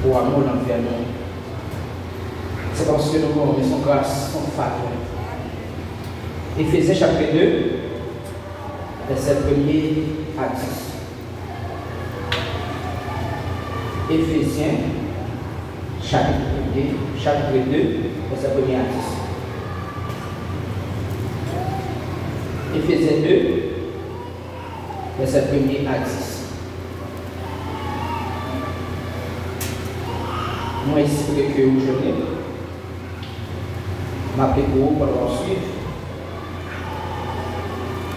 pour amour envers nous. C'est parce que nous avons son grâce, son faveur. Éphésiens chapitre 2, verset 1er à 10. Éphésiens chapitre 2, verset 1er à 10. Éphésiens 2, verset 1er à 10. Moi, ici, que aujourd'hui, m'appelez pour vous pendant suivre.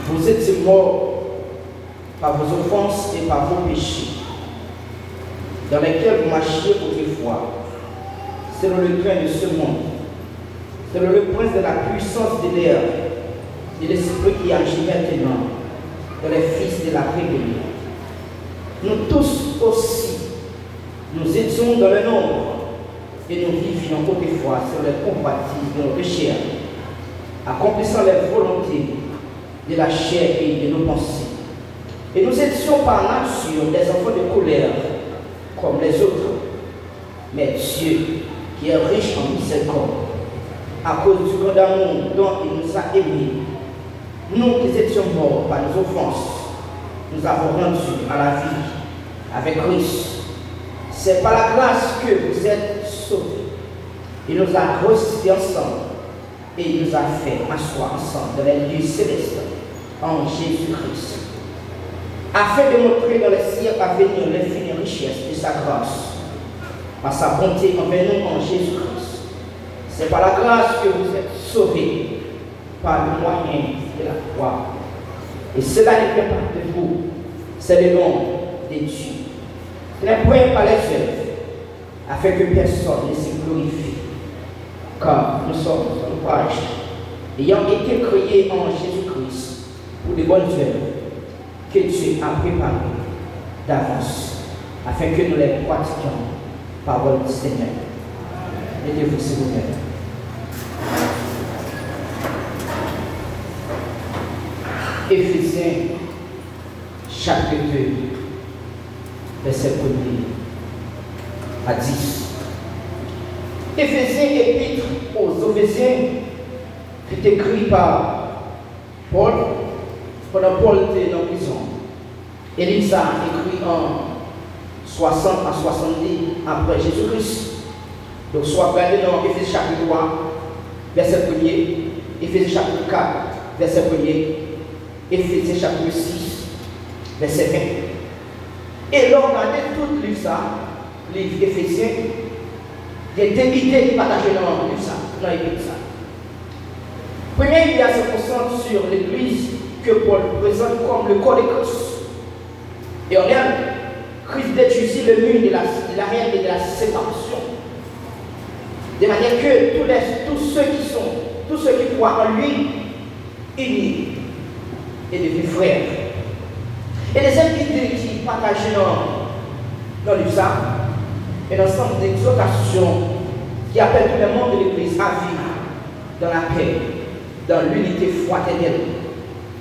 Vous êtes morts par vos offenses et par vos péchés, dans lesquels vous marchiez autrefois, selon le train de ce monde, selon le prince de la puissance de l'air, et l'esprit qui agit maintenant dans les fils de la rébellion. Nous tous aussi, nous étions dans le nombre et nous vivions autrefois sur les convoitises de notre chair, accomplissant les volontés de la chair et de nos pensées. Et nous étions par nature des enfants de colère comme les autres. Mais Dieu, qui est riche en miséricorde, à cause du grand amour dont il nous a aimés, nous qui étions morts par nos offenses, nous avons rendu à la vie avec Christ. C'est par la grâce que vous êtes sauvés. Il nous a ressuscités ensemble et il nous a fait asseoir ensemble dans les lieux célestes en Jésus-Christ, afin de montrer dans les siècles à venir l'infinie richesse de sa grâce, par sa bonté envers nous en Jésus-Christ. C'est par la grâce que vous êtes sauvés, par le moyen de la croix. Et cela ne vient pas de vous, c'est le nom de Dieu. Ce n'est point par les œuvres, afin que personne ne se glorifie, car nous sommes en ouvrage, ayant été créés en Jésus-Christ pour de bonnes œuvres que Dieu a préparées d'avance, afin que nous les pratiquions par votre Seigneur. Mettez-vous s'il vous plaît. Éphésiens chapitre 2, verset 1er à 10. Éphésiens, épître aux Éphésiens, fut écrit par Paul pendant Paul était en prison. Et il a écrit en 60 à 70 après Jésus-Christ. Donc, soit regardez dans Éphésiens chapitre 3, verset 1er, Éphésiens chapitre 4, verset 1er, Éphésiens chapitre 6, verset 20. Et lorsqu'on regarde tout le livre, livre Éphésiens, il y a des idées qui partagent dans le livre, dans l'Épître. Première idée se concentre sur l'Église que Paul présente comme le corps de Christ. Et on regarde, Christ détruisit le mur de la haine et de la séparation. De manière que tous ceux qui croient en lui, unis et devenus frères. Et les idées qui partagent dans le livre, un ensemble d'exhortations qui appellent tout le monde de l'Église à vivre dans la paix, dans l'unité fraternelle,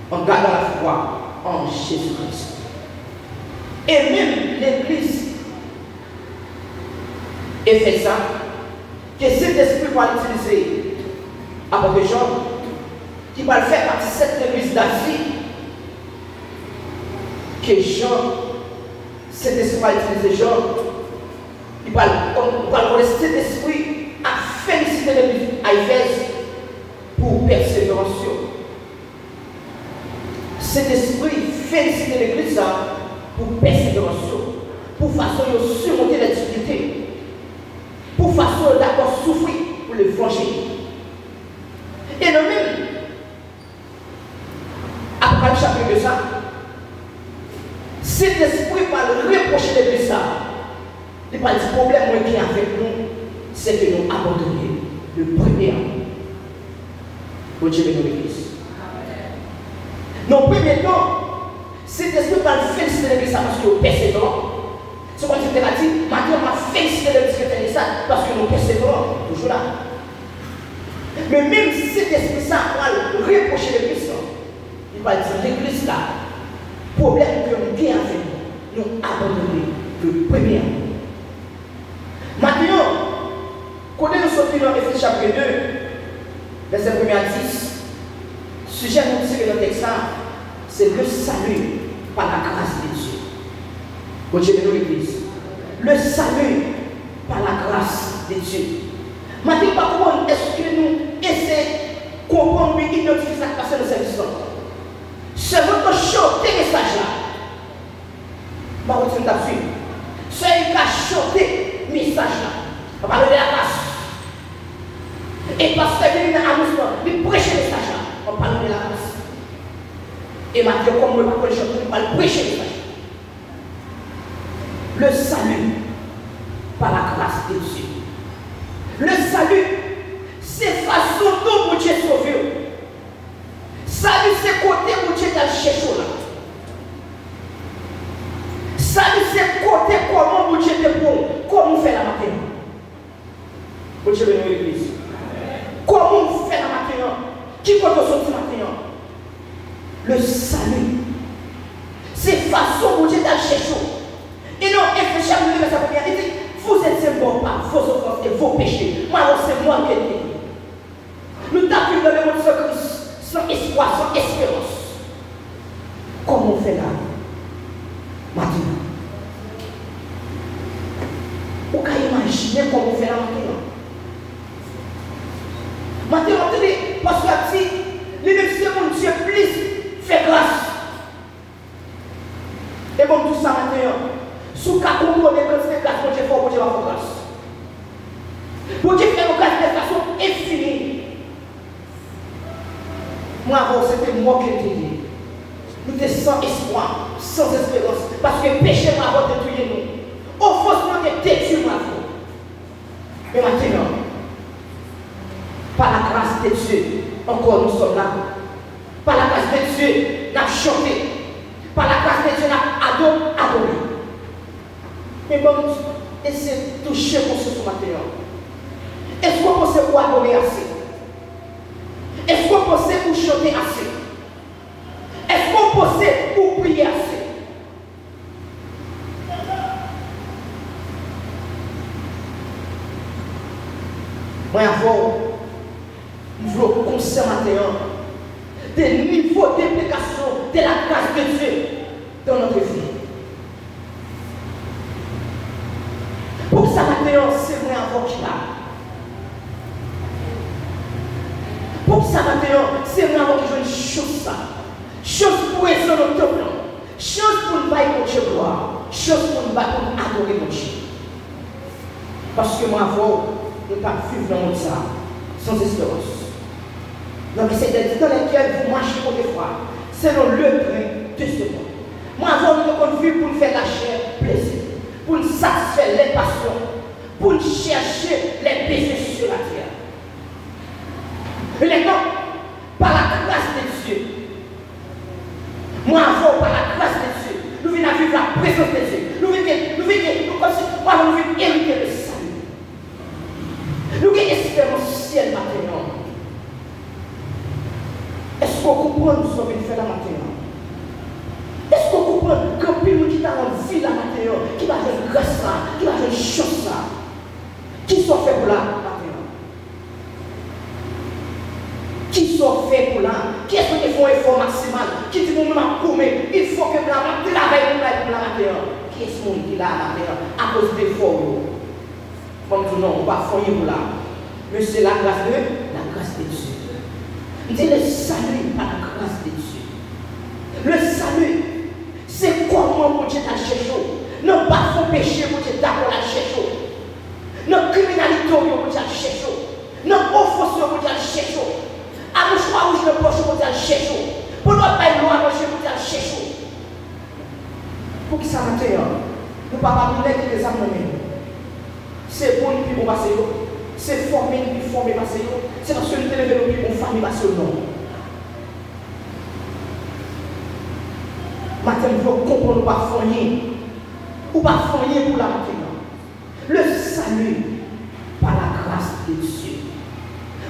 en gardant la foi en Jésus-Christ. Et même l'Église Éphésiens, que cet esprit va l'utiliser à propos de Jean, qui va le faire partie de cette église d'Asie, que Jean, cet esprit va utiliser Jean, il va laisser cet esprit à féliciter l'église à Éphèse pour persévérance. Cet esprit félicite l'église pour persévérance, pour façon de surmonter les difficultés, pour façon d'accord souffrir pour l'évangile. Et le même, Apocalypse chapitre 2, cet esprit va reprocher l'église. Il n'y a pas de problème qui est avec nous, c'est que nous abandonnons le premier amour. Pour Dieu bénisse l'église. Dans le premier temps, cet esprit va féliciter l'église parce que nous persévérons. C'est comme je te l'ai dit, maintenant on va féliciter l'église qui fait ça parce que nous persévérons toujours là. Mais même si cet esprit ça va reprocher l'église, il va dire l'église là, problème que nous avons avec nous, nous abandonnons le premier amour. nous dans Éphésiens chapitre 2, verset 1 à 10, sujet nous tiré dans le texte, c'est le salut par la grâce de Dieu. Continuez nous l'église. Le salut par la grâce de Dieu. Maintenant, par contre, est-ce que nous essayons de comprendre et identifier ce qui passe dans cette histoire? C'est votre chanter le message là. Bah, vous êtes là-dessus. C'est une chanter le message là. On va parler de la grâce. Et parce que nous avons nous prêcher le message là. On parle de la grâce. Et maintenant, comme on va chanter, on va prêcher le message. Le salut par la grâce de Dieu. Le salut, c'est façon dont pour Dieu sauver. Salut, c'est côté pour Dieu dans le chercher là. Salut, c'est côté comment pour Dieu te prend. Comment on fait la matin. Pour Dieu venir à l'église. Comment on fait la matin. Qui peut sortir la matin. Le salut, c'est façon pour Dieu dans le chercher. Et non, Éphésiens chapitre 2, verset 1, il dit, vous êtes morts par vos offenses et vos péchés. Moi, c'est moi qui ai dit. Nous t'appuyons dans le monde sans Christ, sans espoir, sans espérance. Comment on fait là? Maintenant. Vous pouvez imaginer comment on fait là maintenant. Maintenant, parce que si les mêmes c'est mon Dieu, plus fait grâce. Et bon, tout ça maintenant. Sous cas où on est quand c'est grâce, mon Dieu, pour Dieu va faire grâce. Pour Dieu fait grâce de façon infinie. Moi, avant, c'était moi qui étais dit. Nous étions sans espoir, sans espérance. Parce que le péché m'a détruit nous. Offense m'a détruit ma vie. Mais maintenant, par la grâce de Dieu, encore nous sommes là. Par la grâce de Dieu, nous avons chanté. Par la grâce de Dieu, nous avons adoré. Mais bon, essayez de toucher pour ce matin. Est-ce qu'on pense pour adorer assez? Est-ce qu'on pense pour chanter assez? Est-ce qu'on pense pour prier assez? Moi, avant, nous voulons concert matin des niveaux d'implication de la grâce de Dieu dans notre vie. Pour ça, maintenant, c'est moi avant qui l'a. Pour ça, maintenant, c'est moi avant qui joue une chose ça. Chose pour être dans notre plan. Chose pour nous bailler mon Dieu gloire. Chose pour nous bailler pour adorer mon Dieu. Parce que moi avant, nous ne pouvons pas vivre dans le monde ça, sans espérance. Donc, c'est des temps dans lesquels vous marchez pour des fois, selon le train de ce monde. Moi avant, nous devons vivre pour nous faire la chair plaisir. Pour nous satisfaire les passions, pour nous chercher les péchés sur la terre. Et maintenant, par la grâce de Dieu, moi avant, par la grâce de Dieu, nous venons à vivre la présence de Dieu. Nous venons hériter le salut. Nous avons espérance ciel maintenant. Est-ce qu'on comprend nous sommes venus faire la maintenant? Est-ce qu'on comprend que nous qui avons vie la matin, qui va faire grâce là, qui va faire chose là, qui sont faits pour la matin? Qui sont faits pour là? Qui est-ce qui font un effort maximal? Qui dit que nous avons il faut que nous travaillions pour la matin? Qui est-ce qui est là la matin à cause des efforts? Comme tout le monde, on va faire pour là. Mais c'est la grâce de Dieu. Il dit le salut par la grâce de Dieu. Le salut, c'est comment mon Dieu t'a cherché. Non pas son péché, mon Dieu d'accord la cherché. Non criminalité, mon Dieu t'a cherché. Non offense, mon Dieu t'a cherché. À mon choix, où je ne poche, mon Dieu t'a cherché. Pour notre paix, mon Dieu t'a cherché. Pour qui ça maintenant? Nous ne pouvons pas nous mettre les âmes. C'est bon, puis on va passer. C'est formé, puis formé, passer. C'est parce que nous devons développer une famille, passer au nom. Maintenant, il faut comprendre ou pas fournier. Ou pas fournier pour la maintenant. Le salut par la grâce de Dieu.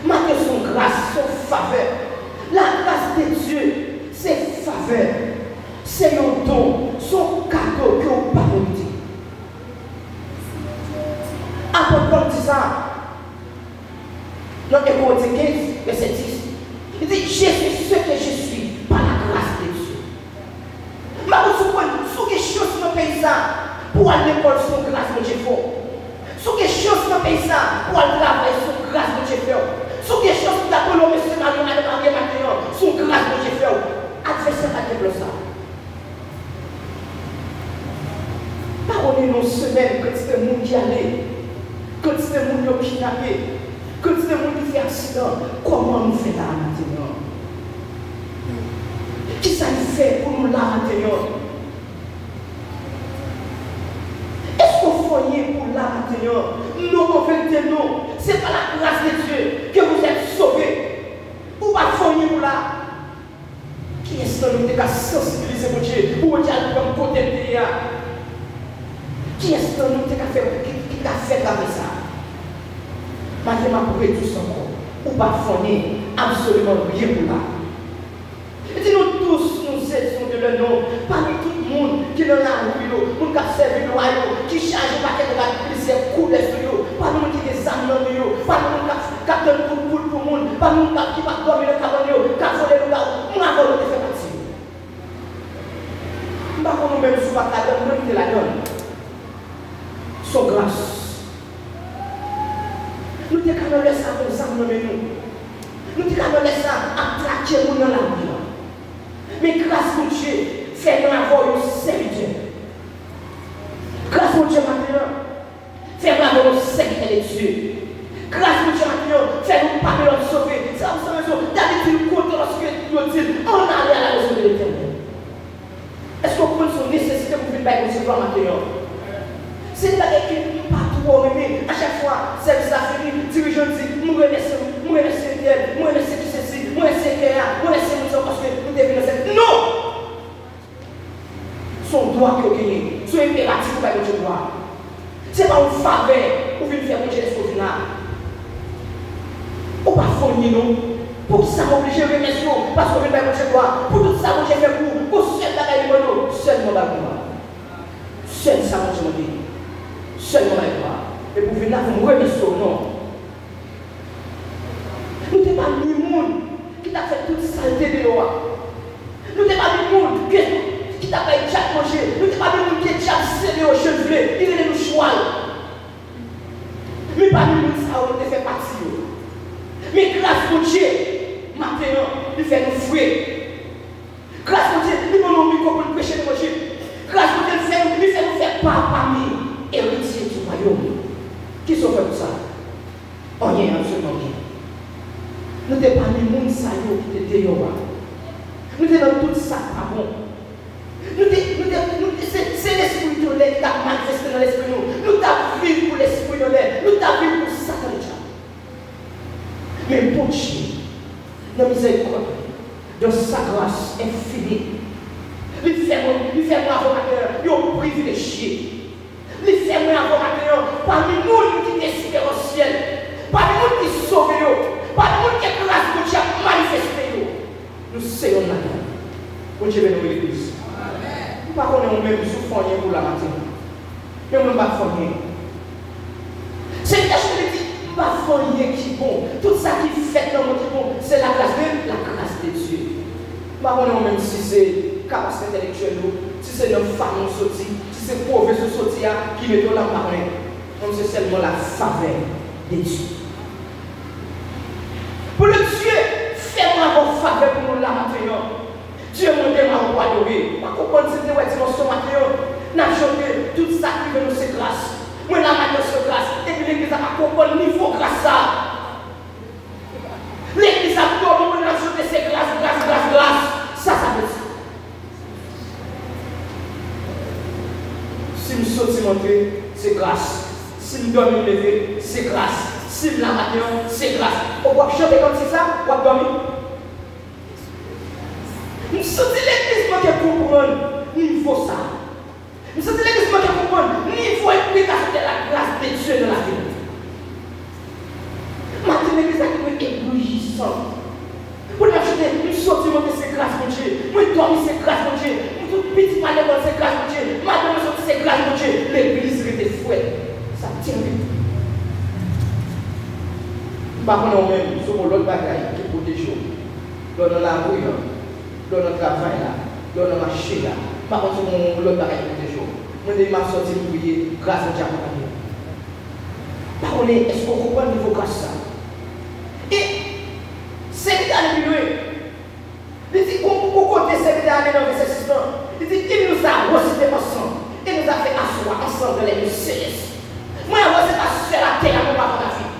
Maintenant, son grâce, son faveur. La grâce de Dieu, c'est faveur. C'est un don, son cadeau que vous pas dit. Apôtre Paul dit ça. Dans Hébreux 15, verset 10, il dit, je suis ce que je suis par la grâce de Dieu. Mais vous comprenez, sous quelque chose dans le pays, pour aller à l'école, sous grâce de Dieu. Sous quelque chose dans le pays, pour aller travailler, sous grâce de Dieu. Sous quelque chose pour la colombe, sous grâce de Dieu. Adversaire à développer ça. Parole nos semaines, quand c'est le monde qui allait, quand c'est le monde qui kidnappé, quand c'est le monde qui fait accident, comment nous faisons là maintenant? Qui ça fait pour nous là maintenant? Est-ce qu'on foyer pour là maintenant? Non, en fait, non. Ce n'est pas la grâce de Dieu que vous êtes sauvés. Ou pas foyer pour là? Qui est-ce que nous avons sensibilisé pour Dieu? Pour Dieu, comme côté de pays. Qui est-ce que nous avons fait comme ça? Maintenant, ma pourrait tout encore. Ou pas fournir absolument rien pour là. Et nous tous, nous étions de leur nom, parmi tout le monde qui est dans la rue, qui a servi le royaume, qui charge le paquet de la plusieurs coups d'esprit, pas nous qui des âmes dans nous, pas nous qui donne pour tout le monde, pas nous qui va dormir le cabanon, qui a volé le là, on a volé de faire partie. Nous ne même sous la donne, nous qui la donne. Son grâce. Nous ne pouvons pas laisser ça comme ça, nous. Nous ne pouvons pas laisser ça à traquer dans la vie. Mais grâce à Dieu, fait-nous avoir un serviteur. Grâce à Dieu maintenant, fait-nous avoir un serviteur de Dieu. Grâce à Dieu maintenant, fait-nous pas de notre sauver. C'est la raison. D'habitude, lorsque nous disons, on a allé à la raison de l'éternel. Est-ce qu'on prend son nécessité pour venir par ce plan maintenant? C'est pas que pas trop aimé. À chaque fois, service a fini, dirigeant dit, nous remercions elle, nous remercions tout ceci, nous remercions Kéa, nous remercions nous parce que nous devons nous faire. Non! Son droit que vous gagnez, son impératif pour votre droit. Ce n'est pas une faveur pour venir faire manger les choses là. Ou pas fournir nous. Pour tout ça, m'obliger de remercier parce que vous venez faire manger droit. Pour tout ça, j'ai fait pour seul bagaille de mono, seul mon bagage. Seul ça, mon Dieu. Seulement avec moi. Et pour venir là, vous me remerciez non. Nous n'avons pas mis le monde qui t'a fait toute saleté de l'eau. Nous n'avons pas mis le monde qui t'a fait déjà manger. Nous n'avons pas mis le monde qui a déjà serré au cheveux. Il est nous choix. Mais pas mis le monde ça, on te fait partie. Mais grâce à Dieu, maintenant, il fait nous fouer. Grâce à Dieu, il nous dit qu'on peut prêcher de manger. Grâce à Dieu, il fait nous faire pas parmi. Héritier du royaume. Qui sont fait pour ça? On y est absolument rien. Nous n'avons pas mis le monde qui était dehors. Nous sommes dans tout ça, pas bon. C'est l'esprit de l'air qui a manifesté dans l'esprit de nous. Nous avons vécu pour l'esprit de l'air. Nous avons vécu pour ça dans le diable. Mais pour Dieu, dans la miséricorde, dans sa grâce infinie, lui fait moi avoir un privilégié. Les fermer avant maintenant, parmi nous qui est supérieur, parmi nous qui sauve, parmi nous qui est grâce que Dieu a manifesté. Nous sommes là. Pour Dieu bénisse l'église. Nous ne pouvons pas nous-mêmes souffrir pour la matinée. Mais nous ne pouvons pas faire. C'est une chose qui dit, nous ne pouvons pas faire qui est bon. Tout ça qui fait dans notre bon, c'est la grâce de Dieu. Nous ne pouvons pas nous-mêmes si c'est capacité intellectuelle, si c'est notre femme sortie. C'est pour ce sortir qui met dans la parole. Comme c'est seulement la faveur de Dieu. Pour le Dieu, fais-moi vos faveurs pour nous la maintenant. Dieu m'a demandé à adorer. Pas comprendre cette dimension maintenant. N'a chanté tout ça qui veut nous c'est grâce. Moi la maintenant c'est grâce. Et puis l'église a pas comprendre niveau grâce ça. L'église a pas comprendre chanter c'est grâce. Ça veut dire. Si nous sortons monter, c'est grâce. Si nous dormons lever, c'est grâce. Si nous la matin, c'est grâce. On va chanter comme ça, on va dormir. Nous sortons l'église qui comprendre niveau ça. Nous sortons l'église qui comprendre niveau implication de la grâce de Dieu dans la vie. Maintenant, l'église qui est éblouissante. Pour nous acheter, nous sortons monter, c'est grâce pour Dieu. Nous dormons, c'est grâce pour Dieu. Petit palais, c'est grâce pour Dieu. Madame, c'est grâce pour Dieu. L'église était fouette. Ça tient vite. Par contre, même, sur l'autre bagaille qui protège, dans la rue, dans le travail, dans le marché, par contre, sur l'autre bagaille qui protège. Moi, je m'en sorti pour prier grâce à Dieu. Par contre, est-ce qu'on comprend le niveau grâce ça? Et c'est dans le milieu. Il dit, pour côté c'est dans le verset 6, il dit, il nous a recité ensemble. Il nous a fait asseoir ensemble dans les lieux célestes. Moi, je ne sais pas si c'est la terre, mon papa, la vie.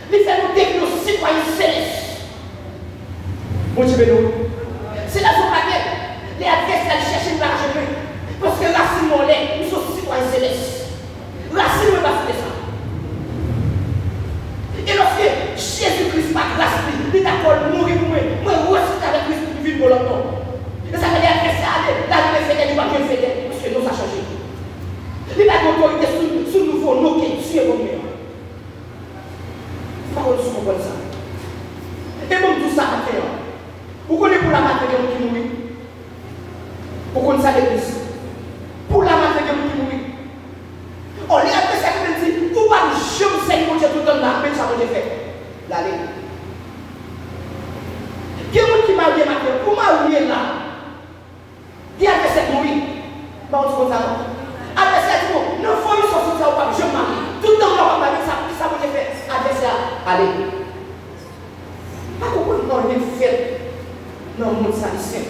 Il fait nous devenir nos citoyens célestes. Mon Dieu, c'est la raison pour laquelle les adversaires cherchent une marge. Parce que racine mon lait, nous sommes citoyens célestes. Racine ne va faire ça. Et lorsque Jésus-Christ par grâce, il est d'accord de mourir pour moi, moi je suis avec Christ pour vivre pour l'autre. Et ça veut dire que c'est aller, là je vais faire des choses, parce que nous ça a changé. Il n'y a pas d'autorité sur nous, faut nous qui tuer pour nous. Parole sur mon ça. Et bon, tout ça matin, vous connaissez pour la matin qui mourit. Vous connaissez ça l'église. Pour la matin qui mourit. On les a fait ça comme dit, vous pas le jeu de Seigneur tout le temps là, mais ça va fait. L'aller. Qui est qui m'a oublié matin? Pour m'a oublié là. Qui a fait cette mourir? Pas autre chose ça. Après cette mort, nous faut une sortie ça ou pas, je m'arrive. Tout le temps là, on va dire ça, ça va fait. Adversaire, allez. Pas comprendre non, il fait. Non, mon ça ici.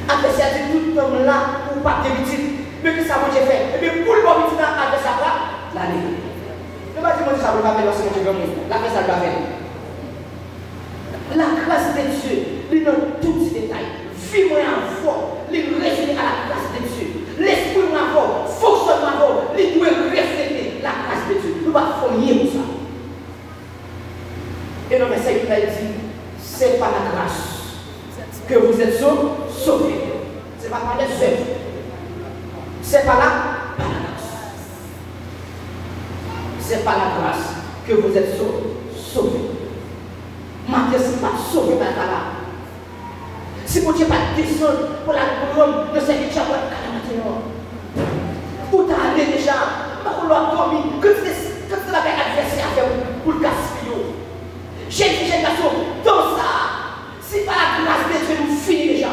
Adversaire dit tout le temps là, ou pas de victime. Mais que ça va fait. Et puis pour le bon victime, adversaire là, l'année. Ne pas dire que ça va faire lorsque je vais la grâce va faire. La grâce de Dieu, il donne tous ces détails. Vie-moi en fort, il réfère à la grâce de Dieu. L'esprit en fort, fonctionnement en fort, il doit refléter la grâce de Dieu. Nous ne pouvons pas faire pour ça. Et le verset il dit, c'est par la grâce que vous êtes sauvés. Ce n'est pas par les œuvres. C'est par la grâce. C'est par la grâce que vous êtes sauvés. Matthieu, ce n'est pas sauvé par là. Si vous n'avez pas descendu pour la couronne de cette échappée, où tu as allé déjà, par où l'on dormi, que tu l'avais adversaire à faire pour le gaspiller. J'ai garçon, dans ça, c'est pas la grâce de Dieu nous finit déjà.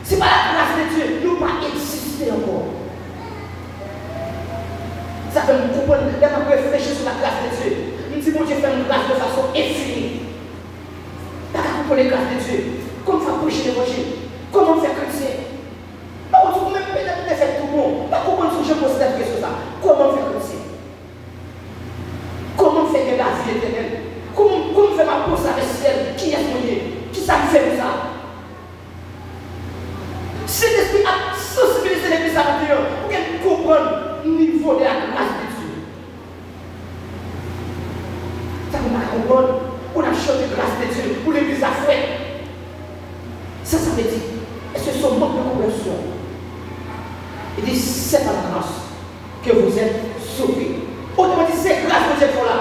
C'est pas la grâce de Dieu nous pas exister encore. Ça fait me comprendre, là, je réfléchir sur la grâce de Dieu. Nous disons, Dieu fait une grâce de façon infinie. Pas qu'à comprendre la grâce de Dieu. Comment faire prêcher l'évangile? Comment faire chrétien? Pas comment même peut-être faire tout bon. Pas comment je pose cette question ça. Comment faire chrétien? Comment faire de la vie éternelle? Comment faire ma pause avec celle qui est mon Dieu? Qui ça me fait ça? Cet esprit a sensibilisé l'église à l'intérieur pour qu'elle comprenne le niveau de la grâce de Dieu. Ça vous m'a compris? On a chanté grâce de Dieu pour l'église à faire. Ça veut dire, et ce sont manque de compréhension. Il dit, c'est par la grâce que vous êtes sauvés. Autrement dit, c'est grâce que vous êtes là.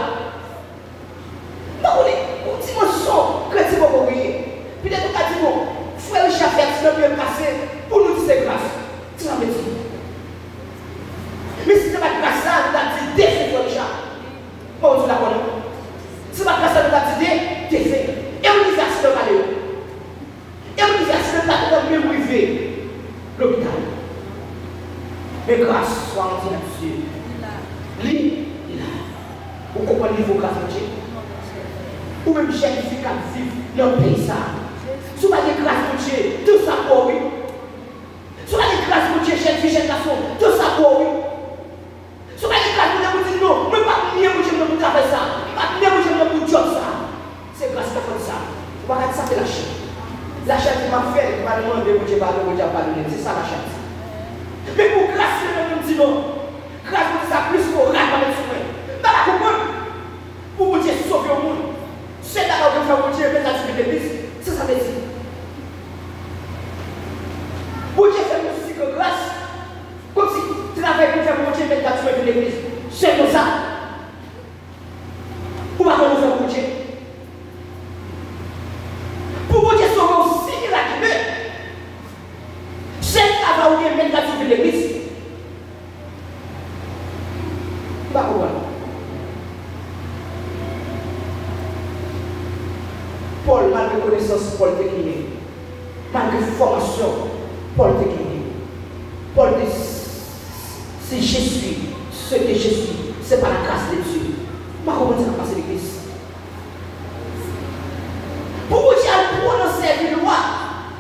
Non, on dit, mon son, chrétien va mourir. Puis, il y a tout à dire, bon, frère Richard Ferti, le bien passé, pour nous dire c'est grâce. C'est la médecine. Mais si ce n'est pas grâce, ça, on a dit, défait, frère Richard. Bon, tu la connais. Si ce n'est pas grâce, ça, on a dit, défait. Et l'université va aller. Et l'université va aller même privé. L'hôpital. Mais grâce soit en Dieu. Lui, il a. Vous comprenez le niveau grâce de Dieu? Ou même Jésus qui vivre dans le pays ça. Si vous avez grâce de Dieu, tout ça pour oui. Si vous avez grâce de Dieu, jeune garçon, tout ça pour oui. Si vous avez grâce de Dieu, non, mais pas bien vous j'aime pour travailler ça. Pas bien vous j'aime pour job ça. C'est grâce à ça. Vous ne pouvez pas ça c'est la chaîne. La chaîne qui m'a fait, qui m'a demandé que Dieu parle, que Dieu parle, c'est ça la chaîne. Mais pour grâce, je me dis non. Grâce pour ça, plus pour râler avec soi. Dans la comprendre, pour vous dire sauver au monde. C'est d'abord que faire vous dire, mais la suite de l'église, c'est ça veut dire. Pour Dieu fait aussi que grâce, comme si tu n'avais pas fait pour Dieu, mais la suite de l'église. C'est comme ça. Pour pas nous faire pour Dieu. Pour vous dire sauver aussi, il a dit, c'est d'abord que mettre la suite de l'église. connaissance polytechnique, malgré formation polytechnique. Paul dit, si je suis ce que je suis, c'est par la grâce de Dieu. Je ne sais pas comment ça va passer l'église. Pour vous dire, pour nous servir le roi,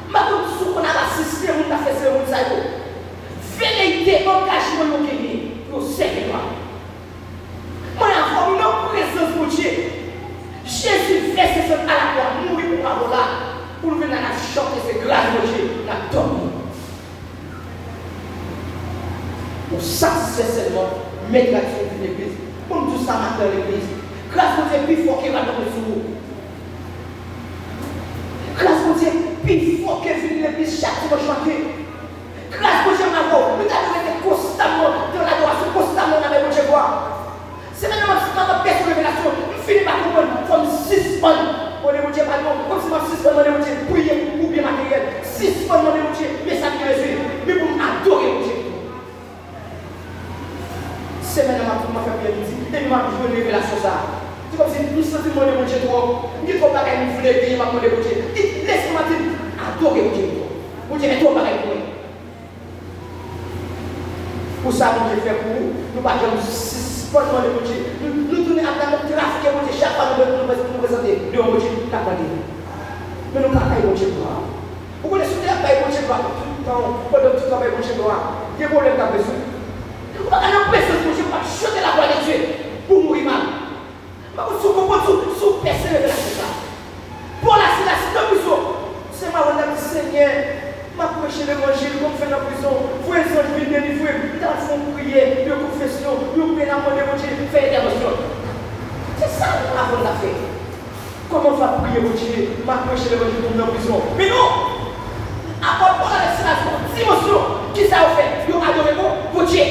je ne sais pas si on a assisté, on a fait ce que vous avez. Velléité, engagement, vous avez pour servir le roi. Moi, j'ai une présence pour Dieu. Jésus fait ce à la croix, mourir pour avoir là, pour nous venir à chanter ces grâces de Dieu, la dormir. Pour satisfaire seulement, mettre l'action de l'église, pour nous tout ça matin l'église. Grâce à Dieu, plus fort qu'il va dans le sous. Grâce à Dieu, plus fort qu'il vient l'église chaque fois chanter. Grâce à Dieu, nous avons été constamment dans l'adoration, constamment dans la Dieu. C'est maintenant que dans la personne de révélation, nous finissons par comprendre comme 6 bonnes. On est au Dieu, pardon, comme si on 6 bonnes, on est au Dieu, prier ou bien matériel. 6 bonnes, on est au Dieu, mais ça me résume. Mais pour adorer au Dieu. C'est maintenant que je vais faire bien midi. Et je vais jouer une révélation. C'est comme si nous sentons de mon Dieu trop. Nous ne pouvons pas nous voulons payer ma demande de Dieu. Laisse-moi adorer au Dieu. Mon Dieu est trop pareil pour nous. Pour ça, mon Dieu fait pour nous. Nous ne pouvons pas 6 bonnes demandes de Dieu. Nous tournons à la trafic mon Dieu. Chaque fois nous présenter de mon Dieu. Mais nous ne pouvons pas payer mon Dieu. Vous connaissez que nous ne pouvons pas payer mon Dieu. Tout le temps, pendant tout le temps, payer mon Dieu. Il y a un problème dans le besoin. Vous n'avez pas personne pour Dieu, pas chanter la voix de Dieu pour mourir mal. Vous comprenez sous persévérer dans ça. Pour la c'est dans la prison. C'est ma voix Seigneur. Ma prêcher l'évangile comme fait dans la prison. Vous êtes en train de délivrer. Dans le fond, prier, de confession, de prier dans mon évangile, faire intervention. C'est ça que la voix fait. Comment on va prier pour Dieu? Ma prêcher l'évangile comme dans la prison. Mais non! Après, pour la dimension, qui ça a fait? Vous adorez pour Dieu.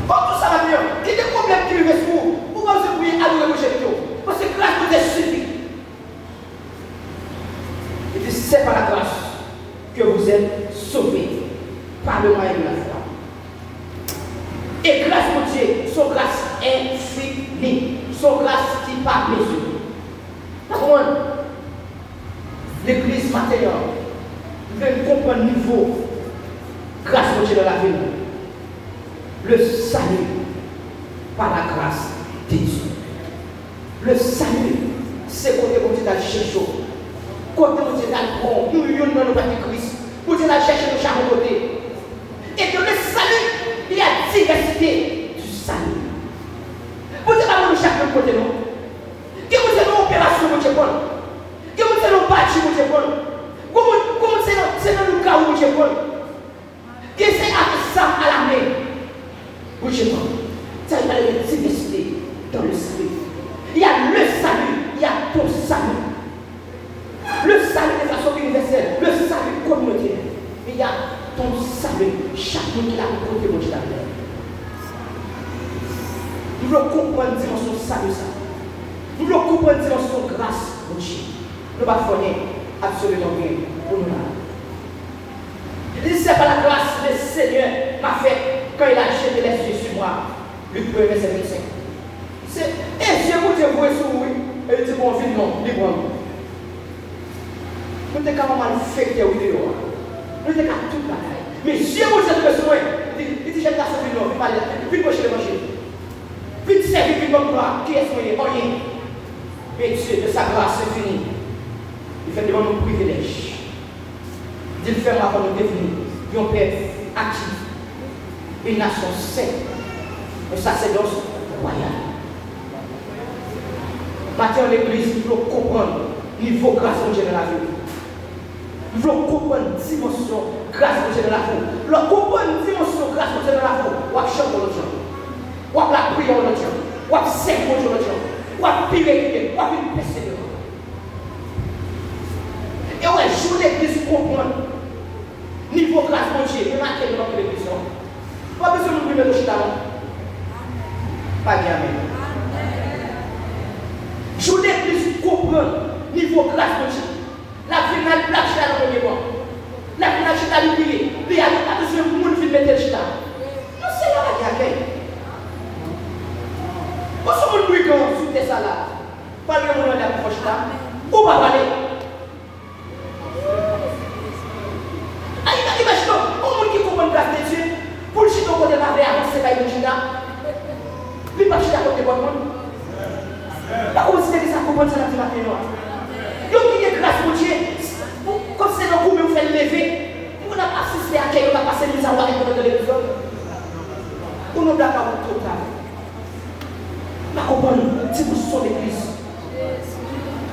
Tout ça va bien. Il y a des problèmes qui lui restent pour vous. Pourquoi vous pouvez adorer vos Dieu? Parce que grâce vous êtes suffit. Et puis c'est par la grâce que vous êtes sauvés par le moyen de la foi. Et grâce pour Dieu, son grâce infinie, son grâce qui par mesure. Par l'église matérielle veut comprendre le niveau grâce pour Dieu dans la vie. Le salut par la grâce de Dieu. Le salut, c'est côté où Dieu a cherché. Côté où Dieu a bon, nous nous dans le bâti Christ. Où Dieu a cherché de chaque côté. Et que le salut, il y a diversité du salut. Vous Dieu a de chaque côté, non? Que vous avez une opération, vous Dieu bon. Que vous avez un bâti, vous Dieu bon. Comment c'est dans le cas où vous Dieu bon. Que c'est avec ça à la main. Vous Dieu bon. Ça y a une diversité dans le salut. Il y a le salut, il y a ton salut. Le salut de façon universelle, le salut communautaire. Il y a ton salut, chacun qui a rencontré mon Dieu. Nous voulons comprendre la dimension salut. Nous voulons comprendre la dimension grâce, mon Dieu. Nous ne pouvons pas faire absolument rien pour nous. Il dit c'est par la grâce que le Seigneur m'a fait quand il a jeté les yeux sur moi. Luc 1, verset 25. Et Dieu vous dit, vous êtes sur oui. Et il dit, bon, vite, non, libre. Nous sommes quand même fait des vidéos. Nous sommes tout le bataille. Mais Dieu vous dit, besoin. Il dit, j'ai la sauvé, non, vite, moi, je l'ai mangé. Vite, servir, vite, mon gloire. Qui est-ce que rien. Mais Dieu, de sa grâce infinie, il fait devant nos privilèges. Il fait ma pour nous définir. Un père actif. Une nation sainte. Un sacerdoce royal. Maintenant, l'église, nous voulons comprendre le niveau grâce de Dieu dans la vie. Nous voulons comprendre la dimension grâce de Dieu dans la vie. Nous voulons comprendre la dimension grâce de Dieu dans la vie. On va chanter notre Dieu. On va la prière notre Dieu. On va servir notre Dieu. On va pire, on va persévérer. Et on va jouer l'église pour comprendre le niveau grâce de Dieu. Et marquer dans notre église. Pas besoin de nous mettre au chita. Pas bien, mais. Je voulais plus comprendre le niveau grâce de Dieu. La finale, la chita dans le premier mois. La finale, chita l'oublier. Il y a pas besoin de monde qui mettre le chita. Non, c'est là qui accueille. Vous savez le brigand sous tes salades. Pas le monde qui a chita. travail de China. Il n'est pas China comme des bonnes monde. Pas comme si c'était ça comprendre ça dans le matin noir. Il y a une grâce pour Dieu. Comme c'est dans le coup, vous faites lever. Vous n'avez pas assisté à quelqu'un qui a passé les savoir avec le téléviseur. Vous n'avez pas votre total. Pas comprendre, si vous sommes l'église.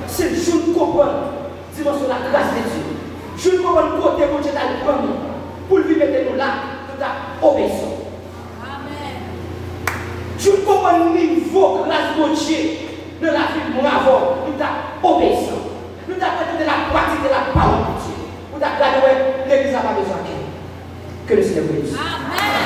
C'est le jour de comprendre, dimension de la grâce de Dieu. Je ne comprends pas côté pour Dieu dans le premier. Pour lui mettre nous là, nous avons obéissant. Je ne comprends pas le niveau de grâce de Dieu de la vie de mon avant. Nous avons obéissant. Nous avons de la pratique de la parole de Dieu. Nous avons gardé l'église n'a pas besoin. Que le Seigneur vous bénisse. Amen.